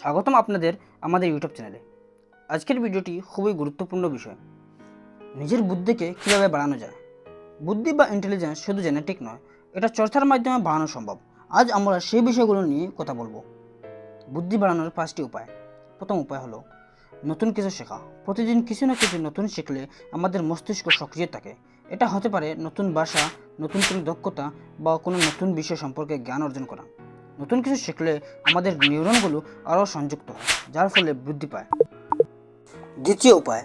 স্বাগতম আপনাদের আমাদের ইউটিউব চ্যানেলে। আজকের ভিডিওটি খুবই গুরুত্বপূর্ণ বিষয়, নিজের বুদ্ধিকে কীভাবে বাড়ানো যায়। বুদ্ধি বা ইন্টেলিজেন্স শুধু জেনেটিক নয়, এটা চর্চার মাধ্যমে বাড়ানো সম্ভব। আজ আমরা সেই বিষয়গুলো নিয়ে কথা বলবো। বুদ্ধি বাড়ানোর 5টি উপায়। প্রথম উপায় হলো নতুন কিছু শেখা। প্রতিদিন কিছু না কিছু নতুন শিখলে আমাদের মস্তিষ্ক সক্রিয় থাকে। এটা হতে পারে নতুন ভাষা, নতুন কোনো দক্ষতা বা কোনো নতুন বিষয় সম্পর্কে জ্ঞান অর্জন করা। নতুন কিছু শিখলে আমাদের নিউরনগুলো আরও সংযুক্ত হয়, যার ফলে বৃদ্ধি পায়। দ্বিতীয় উপায়,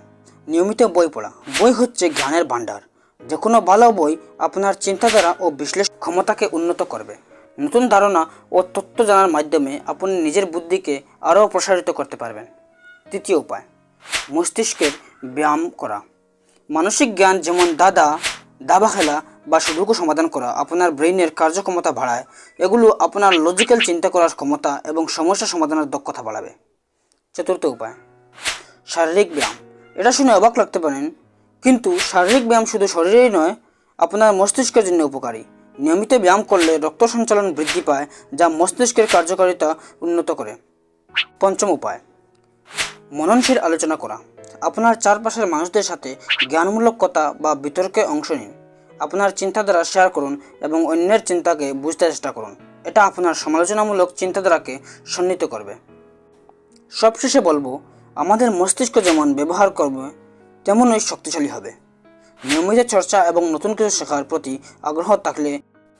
নিয়মিত বই পড়া। বই হচ্ছে জ্ঞানের ভাণ্ডার। যে কোনো ভালো বই আপনার চিন্তাধারা ও বিশ্লেষণ ক্ষমতাকে উন্নত করবে। নতুন ধারণা ও তথ্য জানার মাধ্যমে আপনি নিজের বুদ্ধিকে আরও প্রসারিত করতে পারবেন। তৃতীয় উপায়, মস্তিষ্কের ব্যায়াম করা। মানসিক জ্ঞান যেমন দাবা খেলা বা সুডুকু সমাধান করা আপনার ব্রেইনের কার্যক্ষমতা বাড়ায়। এগুলো আপনার লজিক্যাল চিন্তা করার ক্ষমতা এবং সমস্যা সমাধানের দক্ষতা বাড়াবে। চতুর্থ উপায়, শারীরিক ব্যায়াম। এটা শুনে অবাক লাগতে পারেন, কিন্তু শারীরিক ব্যায়াম শুধু শরীরেই নয়, আপনার মস্তিষ্কের জন্য উপকারী। নিয়মিত ব্যায়াম করলে রক্ত সঞ্চালন বৃদ্ধি পায়, যা মস্তিষ্কের কার্যকারিতা উন্নত করে। পঞ্চম উপায়, মননশীল আলোচনা করা। আপনার চারপাশের মানুষদের সাথে জ্ঞানমূলক কথা বা বিতর্কে অংশ নিন। আপনার চিন্তাধারা শেয়ার করুন এবং অন্যের চিন্তাকে বুঝতে চেষ্টা করুন। এটা আপনার সমালোচনামূলক চিন্তাধারাকে সন্নিহিত করবে। সবশেষে বলবো, আমাদের মস্তিষ্ক যেমন ব্যবহার করবে তেমনই শক্তিশালী হবে। নিয়মিত চর্চা এবং নতুন কিছু শেখার প্রতি আগ্রহ থাকলে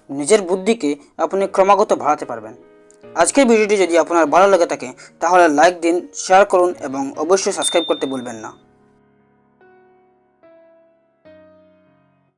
নিজের বুদ্ধিকে আপনি ক্রমাগত বাড়াতে পারবেন। আজকের ভিডিওটি যদি আপনার ভালো লেগে থাকে তাহলে লাইক দিন, শেয়ার করুন এবং অবশ্যই সাবস্ক্রাইব করতে ভুলবেন না।